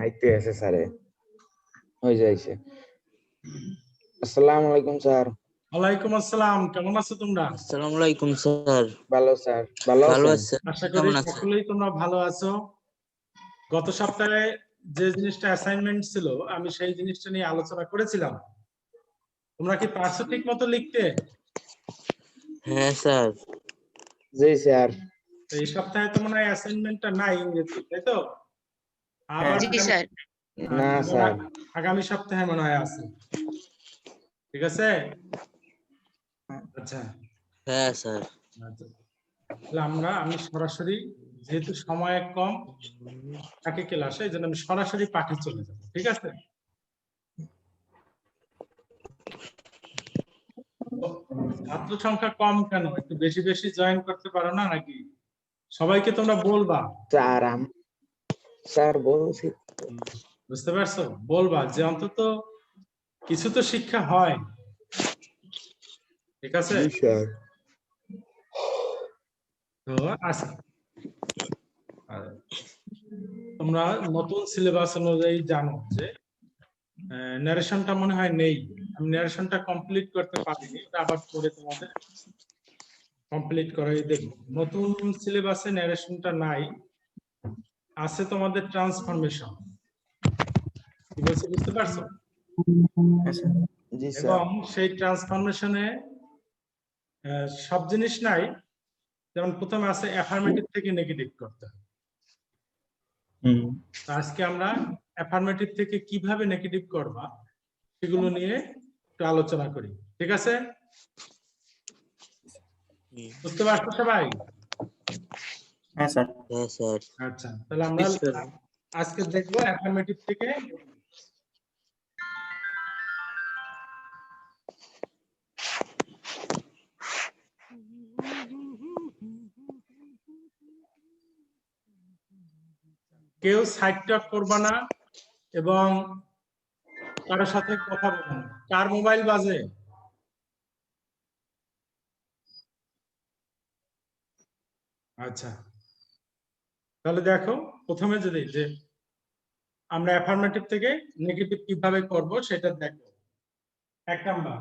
আইতে আছে স্যারে হয়ে যাইছে। আসসালামু আলাইকুম স্যার। ওয়ালাইকুম আসসালাম, কেমন আছো তোমরা? আসসালামু আলাইকুম স্যার। ভালো স্যার, ভালো ভালো আছেন? আছেন? আশা করি কেমন আছেন? সকলেই তোমরা ভালো আছো। গত সপ্তাহে যে জিনিসটা অ্যাসাইনমেন্ট ছিল আমি সেই জিনিসটা নিয়ে আলোচনা করেছিলাম। তোমরা কি পারছো ঠিক মতো লিখতে? হ্যাঁ স্যার। জি স্যার। এই সপ্তাহে তো মনে হয় অ্যাসাইনমেন্টটা নাই ইংরেজি, তাই তো? আবার জি স্যার। না আবার স্যার। আগামী সপ্তাহে মনে হয় আছে। ঠিক আছে? আচ্ছা হ্যাঁ স্যার। আচ্ছা। তাহলে আমি সরাসরি, যেহেতু সময় কম থাকে ক্লাসে, এই জন্য আমি সরাসরি পাঠে চলে যাবো। ঠিক আছে? ছাত্র সংখ্যা কম কেন? একটু বেশি বেশি জয়েন করতে পারো না নাকি? সবাইকে তোমরা বলবা, স্যার স্যার বলছি। বুঝতে পারছো? বলবা যে অন্তত কিছু তো শিক্ষা হয়। ঠিক আছে? জি স্যার। তো আচ্ছা, তোমরা নতুন সিলেবাস অনুযায়ী জানো যে ন্যারেশনটা মনে হয় নেই। আমি ন্যারেশনটা কমপ্লিট করতে পারিনি, এটা আবার পরে তোমাদের কমপ্লিট করাই দেখব। নতুন সিলেবাসে ন্যারেশনটা নাই, আছে তোমাদের ট্রান্সফরমেশন। কি বলছি বুঝতে পারছো? জি স্যার। এবং সেই ট্রান্সফরমেশনে সব জিনিস নাই। যেমন প্রথমে আছে অ্যাফার্মেটিভ থেকে নেগেটিভ করতে হবে। তো আজকে আমরা অ্যাফার্মেটিভ থেকে কিভাবে নেগেটিভ করবা সেগুলো নিয়ে একটু আলোচনা করি। ঠিক আছে? বুঝতে পারছো সবাই? হ্যাঁ স্যার। হ্যাঁ স্যার। আচ্ছা, তাহলে আমরা আজকে দেখবো অ্যাফার্মেটিভ থেকে। কেউ সাইড টক করবা না এবং কারোর সাথে কথা বলবো না। কার মোবাইল বাজে? আচ্ছা, তাহলে দেখো প্রথমে যদি যে আমরা অ্যাফার্মেটিভ থেকে নেগেটিভ কিভাবে করব সেটা দেখো। এক নাম্বার,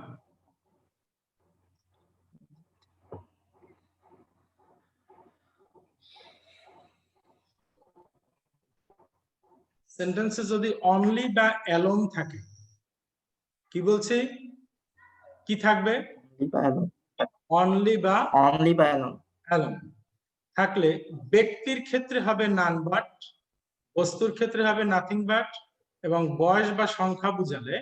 সেন্টেন্সে যদি অনলি বা অ্যালোন থাকে, কি বলছি, কি থাকবে? অনলি বা অ্যালোন থাকলে ব্যক্তির ক্ষেত্রে হবে নান বাট, বস্তুর ক্ষেত্রে হবে নাথিং বাট, এবং বয়স বা সংখ্যা বুঝালে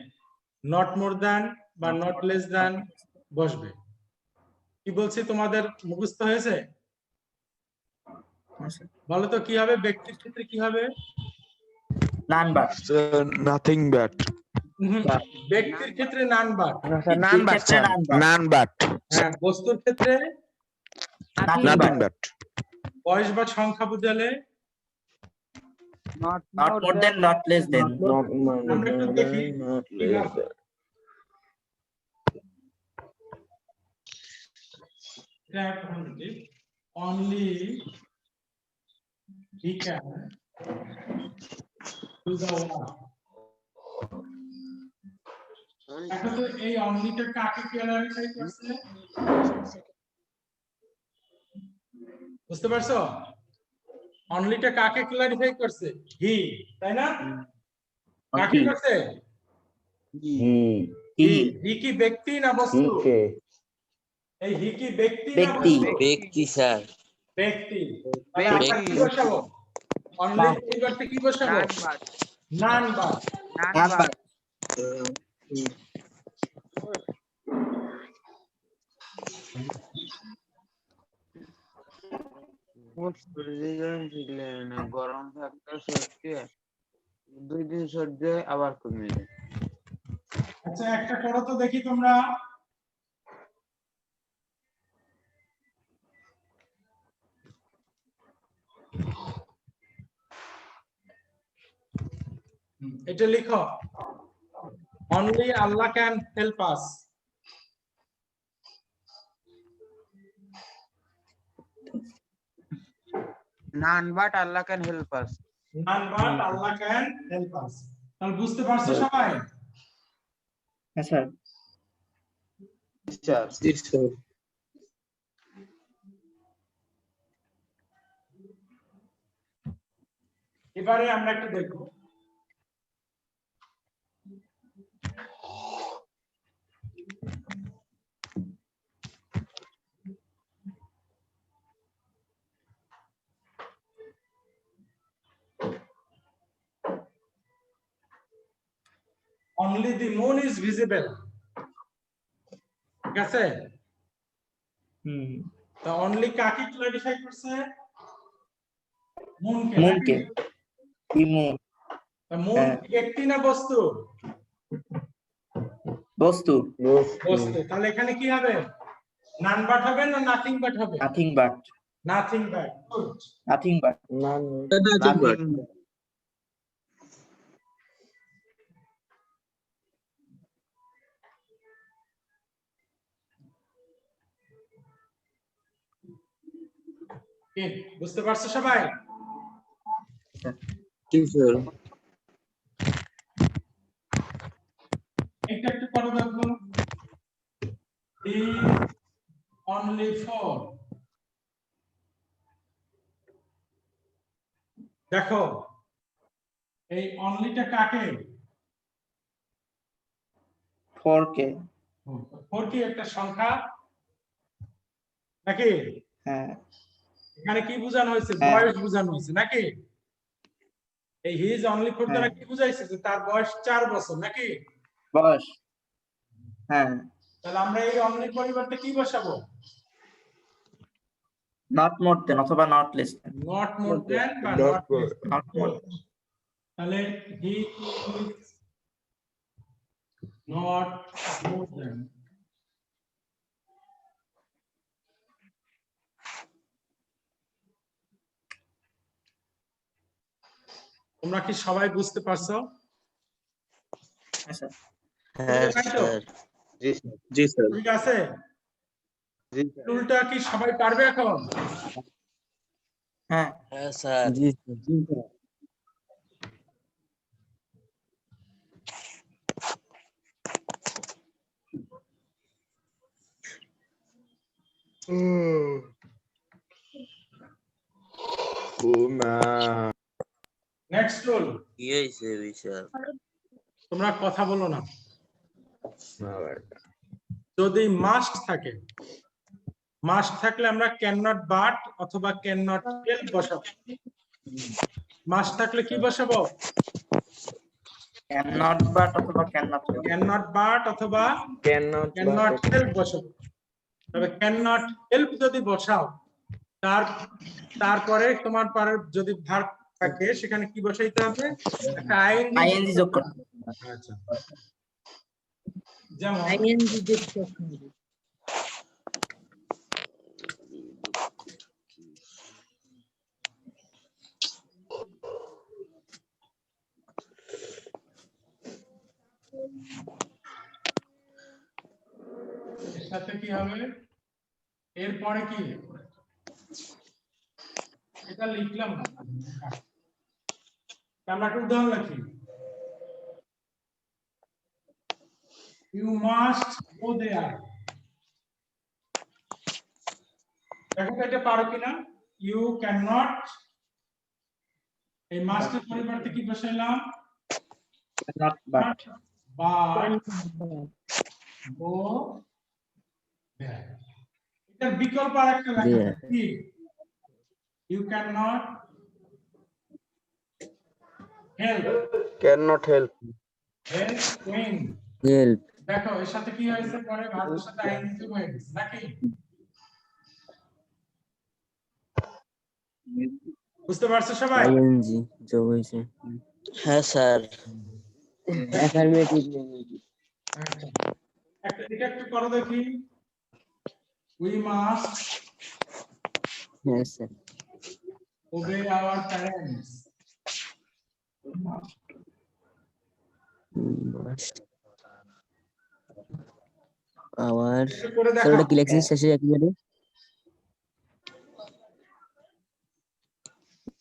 নট মোর দ্যান বা নট লেস দ্যান বসবে। কি বলছি তোমাদের মুখস্থ হয়েছে? বলো তো কি হবে ব্যক্তির ক্ষেত্রে? কি হবে? None but. Nothing but. ব্যক্তির ক্ষেত্রে none but. None but sir. None but. হ্যাঁ, বস্তুর ক্ষেত্রে নাথিং ব্যাট। বয়স বা সংখ্যা বুঝালে not more than not less than. Not আমরা একটু দেখি not less than. only he can do the work. এখন তো এই অনলিটা কাকে ক্লারিফাই করছে? বুঝতে পারছো? অনলিটা কাকে ক্লারিফাই করছে? হি, তাই না? কাকে করছে? হি কি ব্যক্তি না বস্তু? এই হি কি ব্যক্তি না বস্তু? ব্যক্তি স্যার। ব্যক্তি। তাহলে আমরা কি বসাবো? অনলির পরিবর্তে কি বসাবো? None but. গরম থাকতে সত্যি 2 দিন সহ্য আবার কমে যায়। আচ্ছা, একটা করো তো দেখি তোমরা। এটা লিখো, only Allah can help us. None but Allah can help us. none but Allah can help us. তাহলে বুঝতে পারছো সবাই? হ্যাঁ স্যার। স্যার জি স্যার। এবারে আমরা একটু দেখব only the moon is visible. ঠিক আছে? তা only কাকে ক্লারিফাই করছে? মুনকে। মুনকে। Ki Moon? তা মুন একটি না বস্তু? বস্তু। বস্তু। তাহলে এখানে কি হবে? নান বাট হবে না নাথিং বাট হবে? Nothing but. Nothing but. Good. Nothing but. Nothing but. ঠিক, বুঝতে পারছো সবাই? জি স্যার। এটা একটু পড়ো দেখো। The only for দেখো এই অনলিটা কাকে? For K. ফোর কি একটা সংখ্যা নাকি? হ্যাঁ। এখানে কি বোঝানো হয়েছে? হ্যাঁ। বয়স বোঝানো হয়েছে নাকি? এই হি ইজ অনলি ফর দ্বারা কি বুঝাইছে? যে তার বয়স 4 বছর নাকি? বয়স। হ্যাঁ। তাহলে আমরা এই অনলি পরিবর্তে কি বসাবো? নট মোর দেন অথবা not less than. Not more than বা Not not less not more. তাহলে he is not more than তোমরা কি সবাই বুঝতে পারছো? হ্যাঁ স্যার। হ্যাঁ স্যার। জি স্যার জি স্যার। ঠিক আছে? জি স্যার টুলটা কি সবাই পারবে এখন? হ্যাঁ। হ্যাঁ স্যার। জি স্যার। নেক্সট টুল। কি হয়েছে বিশাল? তোমরা কথা বলো না। যদি মাস্ট থাকে, মাস্ট থাকলে আমরা ক্যান নট বাট অথবা ক্যান নট হেল্প বসাবো। মাস্ট থাকলে কি বসাবো? ক্যান নট বাট অথবা can not. Can not but অথবা cannot ক্যান নট হেল্প বসাবো। তবে ক্যান নট হেল্প যদি বসাও তারপরে তোমার পারের যদি ভার্ব থাকে সেখানে কি বসাইতে হবে? একটা আইএনজি যোগ করতে হবে। আচ্ছা, যেমন এর সাথে কি হবে? এরপরে কি? এটা লিখলাম না, আমরা একটা উদাহরণ লিখি। You must go there. দেখো এটা পারো কিনা? You cannot এই মাস্টের পরিবর্তে কি বসাইলাম? Not but. But go there. এটার বিকল্প আরেকটা লেখা আছে কি? You cannot help. cannot help Help when? Help. দেখো এর সাথে কি হয়েছে? পরে ভার্বের সাথে আইএনজি হয়ে গেছে নাকি? বুঝতে পারছো সবাই? আইএনজি যোগ হয়েছে। হ্যাঁ স্যার। অ্যাফার্মেটিভ। আচ্ছা, এটা একটু করো দেখি। We must হ্যাঁ স্যার। obey our parents. আবার একটু করে স্যার দেখো। ওটা কি লেখছেন শেষে একেবারে?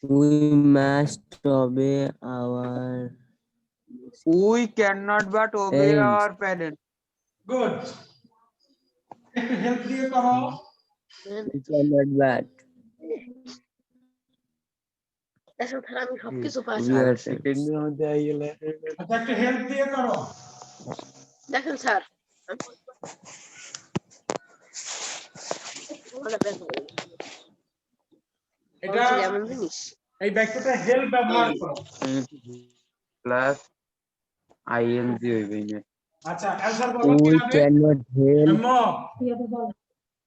We must obey our We cannot but obey parents. our parents. Good, একটু হেল্প দিয়ে করো। We cannot but আমি সবকিছু পাই we স্যার। are সেকেন্ডের মধ্যে আই গেলে আচ্ছা একটু হেল্প দিয়ে করো। দেখেন স্যার এটা এমন জিনিস এই বাক্যটা হেল্প ব্যবহার করো। প্লাস আইএনজি হইবে না। আচ্ছা অ্যানসার বলো কি we হবে? cannot help আম্মু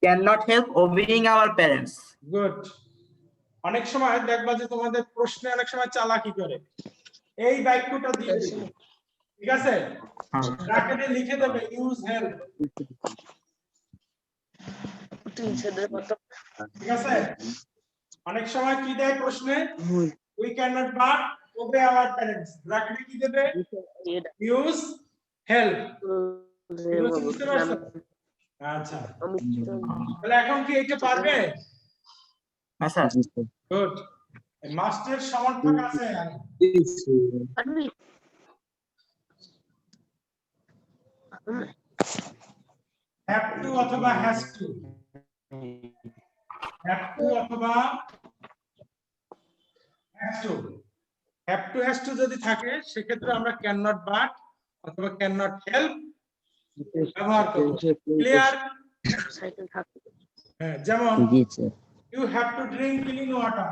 cannot help obeying our parents. Good. অনেক সময় দেখবা যে তোমাদের প্রশ্নে অনেক সময় চালাকি করে, এই বাক্যটা দিয়ে দিবে, ঠিক আছে? ব্র্যাকেটে লিখে দেবে ইউজ হেল্প, ঠিক আছে? অনেক সময় কি দেয় প্রশ্নে, we can not but obey our parents, ব্র্যাকেটে কি দেবে ইউজ হেল্প। বুঝতে পারছো? আচ্ছা তাহলে এখন কি এটা পারবে? হ্যাঁ স্যার। গুড। মাস্টার সমর্থক আছে হ্যাভ টু অথবা হ্যাজ টু, হ্যাভ টু অথবা has to, have to has to যদি থাকে সেক্ষেত্রে আমরা ক্যান নট বাট অথবা ক্যান নট হেল্প ব্যবহার করব। ক্লিয়ার? হ্যাঁ, যেমন জি sir you have to drink clean water,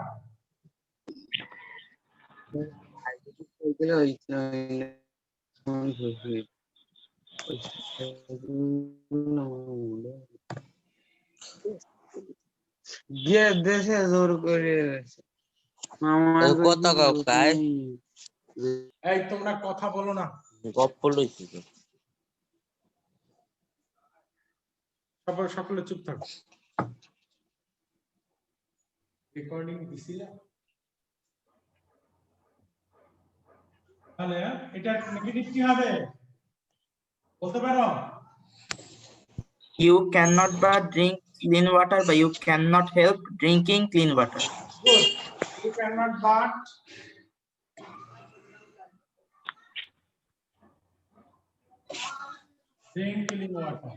গিয়ে দেশে জোর করে মামা কত কাকাই এই তোমরা কথা বলো না, গপ্প লইছি সকলে চুপ থাকো। রেকর্ডিং দিছিলা তাহলে এটা নেগেটিভ কি হবে বলতে পারো? You cannot but drink clean water, but you cannot help drinking clean water. Good. You cannot but drink clean water.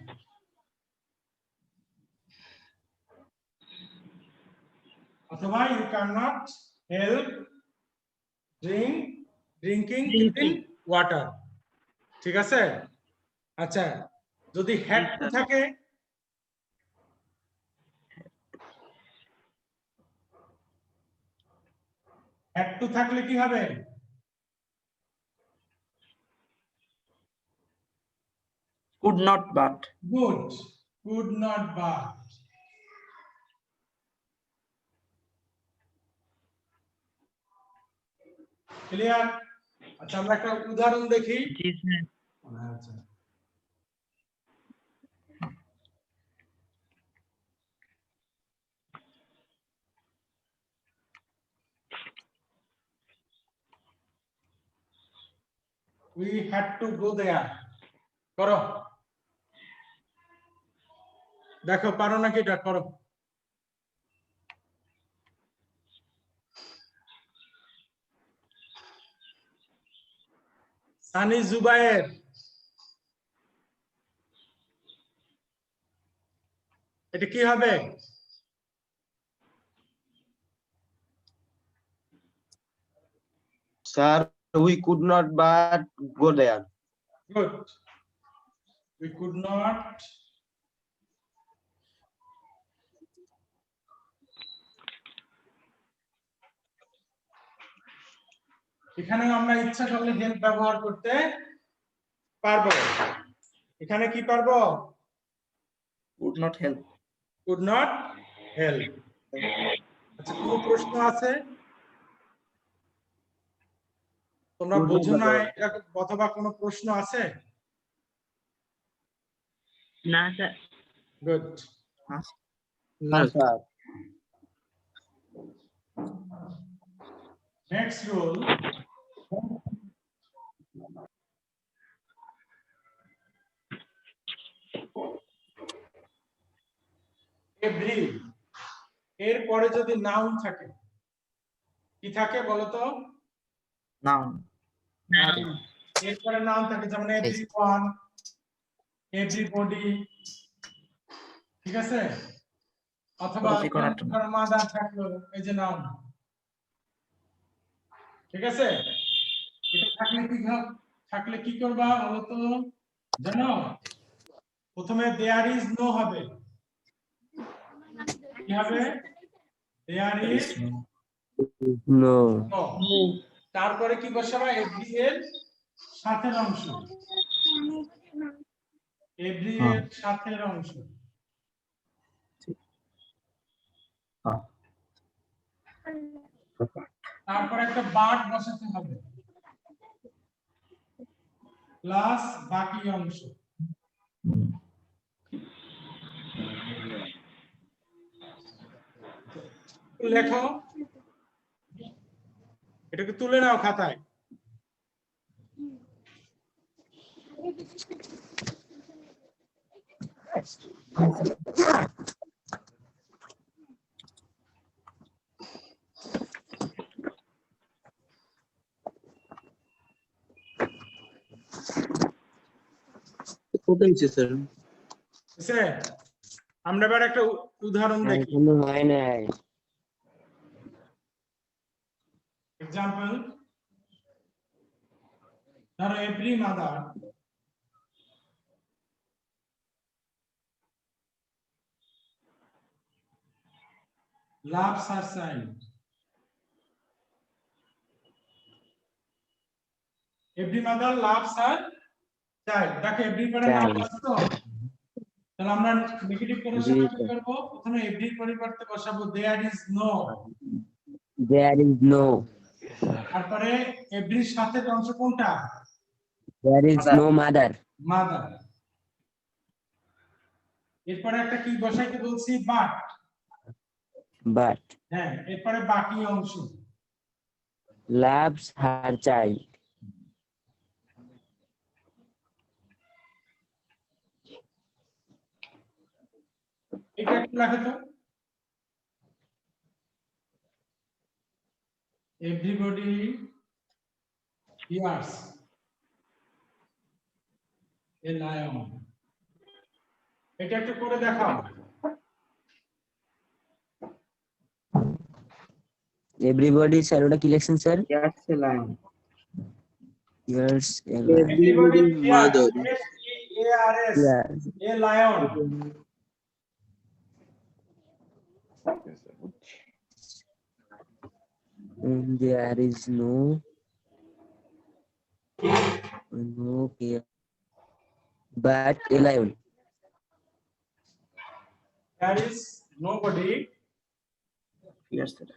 অথবা you cannot help drinking clean water. ঠিক আছে? আচ্ছা যদি had to থাকে, had to থাকলে কি হবে? Could not but. Good. Could not but. Clear? আচ্ছা আমরা একটা উদাহরণ দেখি। আচ্ছা we had to go there, করো দেখো পারো নাকি এটা করো। সানি জুবায়ের, এটা কি হবে? Sir, we could not but go there. Good. We could not এখানে আমরা ইচ্ছা করলে হেল্প ব্যবহার করতে পারবো। এখানে কি পারবো? Could not help. Could not help. আচ্ছা কোনো প্রশ্ন আছে? তোমরা বুঝো না এরকম অথবা কোনো প্রশ্ন আছে? না sir good. No, sir. Next rule, every এর পরে যদি নাউন থাকে কি থাকে বলো তো? noun, এরপরে নাউন থাকে, যেমন এভরিওয়ান, এভরিবডি, ঠিক আছে? অথবা যে কোনো একটা noun। মাদার থাকলো, এই যে নাউন, ঠিক আছে? এটা থাকলে কি করবা বলো তো? জানো, প্রথমে দেয়ার ইজ নো হবে। কি হবে? There is no no. তারপরে কি বসাবা? এভরি এর সাথের অংশ, এভরি এর সাথের অংশ। তারপর একটা বাট বসাতে হবে, প্লাস বাকি অংশ। লেখো, এটাকে তুলে নাও খাতায়। বুঝছে? আমরা এবার একটা উদাহরণ দেখি। এখনো হয় নাই। এক্সাম্পল, ধরো every mother loves her child. Every mother loves her child. দেখো এভরি পরে নাম আছে তো, তাহলে আমরা নেগেটিভ কোনের সাথে কি করব? প্রথমে এভরি পরিবর্তে বসাবো there is no, There is no. তারপরে এভরির সাথে অংশ কোনটা? There is no mother. Mother. এরপরে একটা কি বসাইতে বলছি? বাট। But হ্যাঁ, এরপরে বাকি অংশ loves her child. এটা একটু লেখো তো। Everybody hears a lion. এটা একটু করে দেখাও। Everybody sir ওটা কি লিখছেন sir? Yes, a lion। Yes. Everybody hears S-E-A-R-S, a lion. There is no care. But a lion. There is nobody. Yes, sir।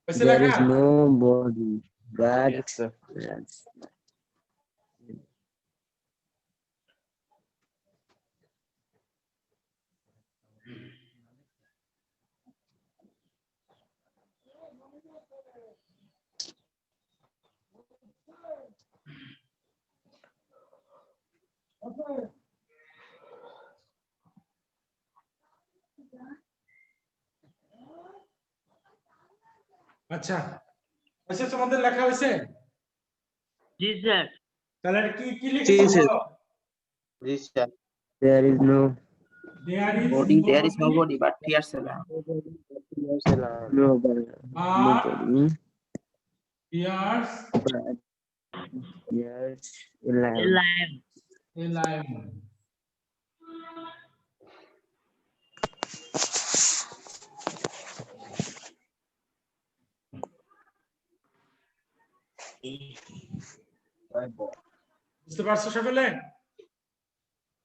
कैसे There लगा? is no body. But yes. আচ্ছা, আচ্ছা তোমাদের লেখা হয়েছে? জি স্যার। তাহলে কি কি লিখছো বলো? জি sir. There is no Body, there is no body, but here's a lion। nobody. Here's But yes, a lion. a lion. বুঝতে পারছো সকলে?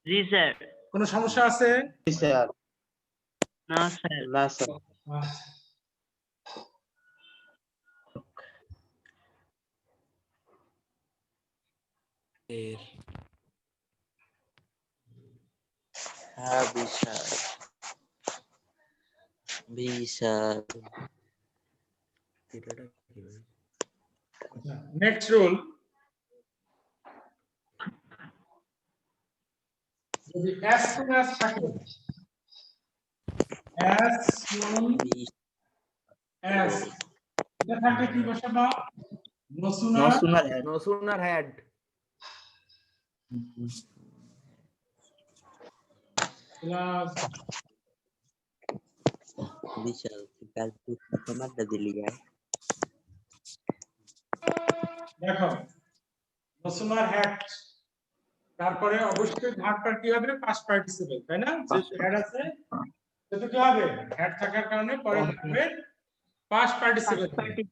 জি স্যার। কোনো সমস্যা আছে? জি স্যার। না স্যার। না স্যার। আচ্ছা। বিশাল। নেক্সট রুল, যদি as soon as থাকে, as soon as এটা থাকলে কি বসাবা no No sooner sooner had No sooner had plus বিশাল কাল তুই মারটা দিলি গায় দেখো no sooner had তারপরে অবশ্যই ভার্বটা কি হবে past participle তাই না যেহেতু had আছে সেটা কি হবে had থাকার কারণে পরে ভার্বের past participle হবে।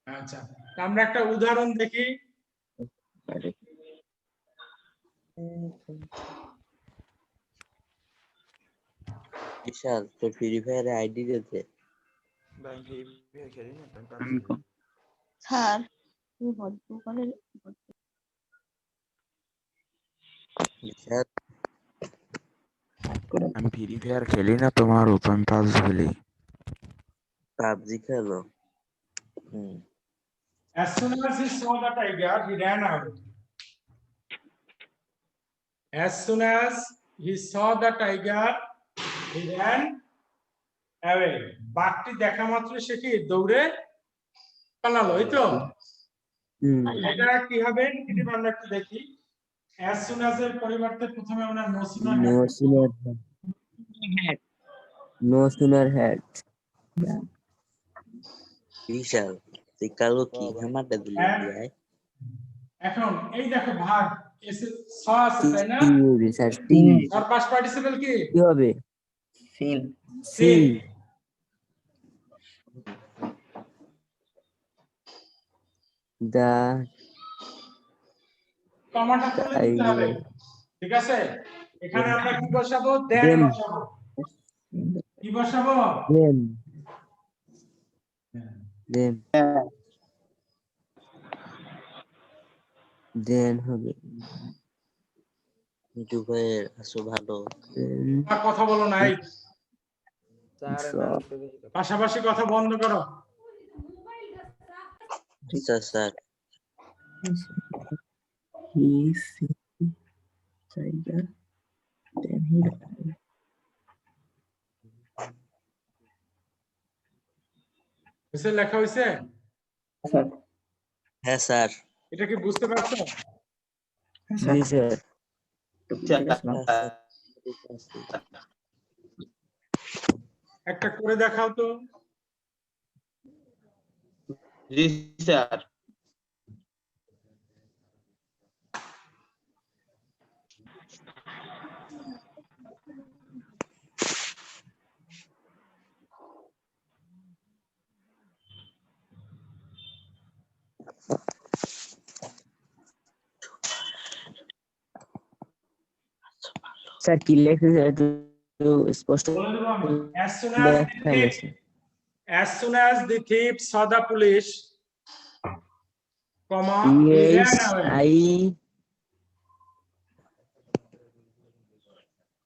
আচ্ছা তো আমরা একটা উদাহরণ দেখি বিশাল তো ফ্রি ফায়ারে আইডি দিতে স্যার তুমি বলতে পারে বিশাল আমি ফ্রি ফায়ার খেলি না তোমার ওপেন পাবজি খেলি পাবজি খেলো as soon as he saw the tiger he ran away as soon as he saw the tiger he ran away বাঘটি দেখা মাত্র সে কি দৌড়ে পালালো এই তো এটা কি হবে এটি আমরা একটু দেখি as soon as এর পরিবর্তে প্রথমে আমরা no sooner no sooner had বিশাল তুই কালো কি মারটা দিলি গায় এখন এই দেখো ভাগ এসে স আছে তাই না বিশাল আর পাস্ট পার্টিসিপল কি কি হবে seen seen দা কমাটা তুলে দিতে হবে ঠিক আছে এখানে আমরা কি বসাবো দেন Them. বসাবো কি বসাবো দেন হবে ভাইয়ের আসো ভালো আর কথা বলো না এই পাশাপাশি কথা বন্ধ করো sir he seen tiger then he এসে লেখা হইছে sir হ্যাঁ স্যার এটা কি বুঝতে পারছো জি স্যার একটা করে দেখাও তো জি স্যার স্যার কি লেখেছে একটু স্পষ্ট বলে দেবো আমি as soon as the thief saw the police comma he ran away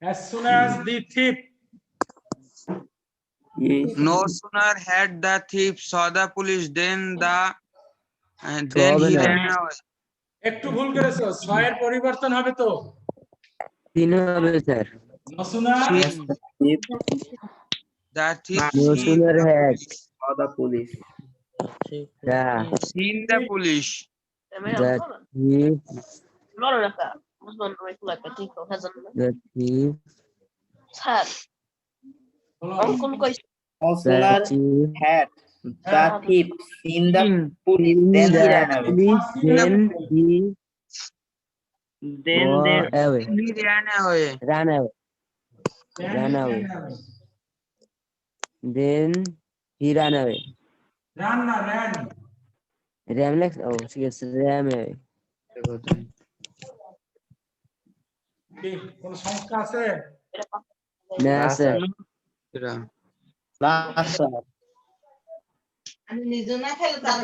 as soon as the thief No sooner had the thief saw the police then he ran away. একটু ভুল করেছো ছয়ের পরিবর্তন হবে তো তিন হবে sir no sooner The thief no sooner had saw the police seen the police. the thief বলো না স্যার বুঝলাম না একটু লাগবে ঠিক আছে the thief স্যার বলো অঙ্কন কই no sooner had the thief seen the police then he ran away then away He ran away. ran away then he ran away run না ran ram lex oh ঠিক আছে ram away কি কোন সমস্যা আছে না স্যার না sir আমি নিজে না খেলে তার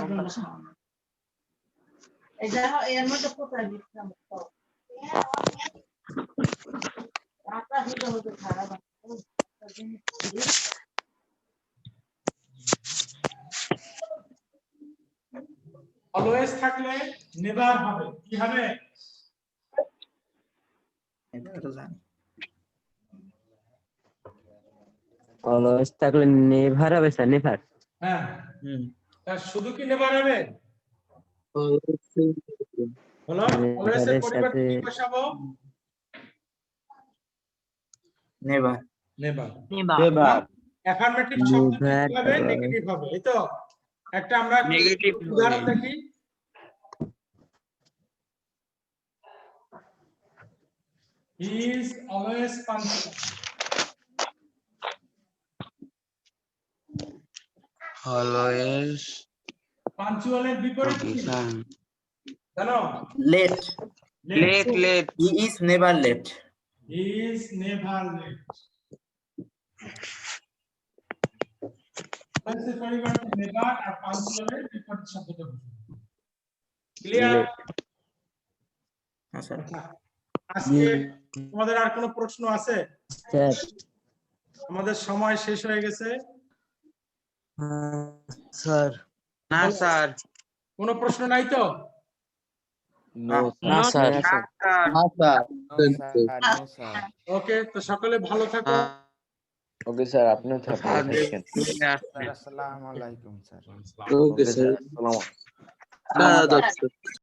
এই যা এর মধ্যে কোথায় দিতাম তো আপনার হতে খারাপ অলওয়েজ থাকলে নেভার হবে কি হবে এটা তো জানি always থাকলে নেভার হবে স্যার নেভার হ্যাঁ, হুম তা শুধু কি নেভার হবে? হলো অলওয়েজ এর পরিবর্তে কি বসাবো? Never never. নেভার অ্যাফার্মেটিভ শব্দ কি হবে? নেগেটিভ হবে, এই তো। একটা আমরা নেগেটিভ উদাহরণ দেখি। He is always punctual. Always punctual এর বিপরীত কি জানো? Late late late he is never late He is never late. Always এর পরিবর্তে নেভার আর পাঞ্চুয়াল এর বিপরীত শব্দটা বসবে। ক্লিয়ার? হ্যাঁ স্যার আজকে তোমাদের আর কোনো প্রশ্ন আছে? আমাদের সময় শেষ হয়ে গেছে। স্যার না স্যার কোনো প্রশ্ন নাই তো? না স্যার ওকে, তো সকলে ভালো থাকো। ওকে স্যার আপনিও থাকেন আসসালামু আলাইকুম স্যার ওকে স্যার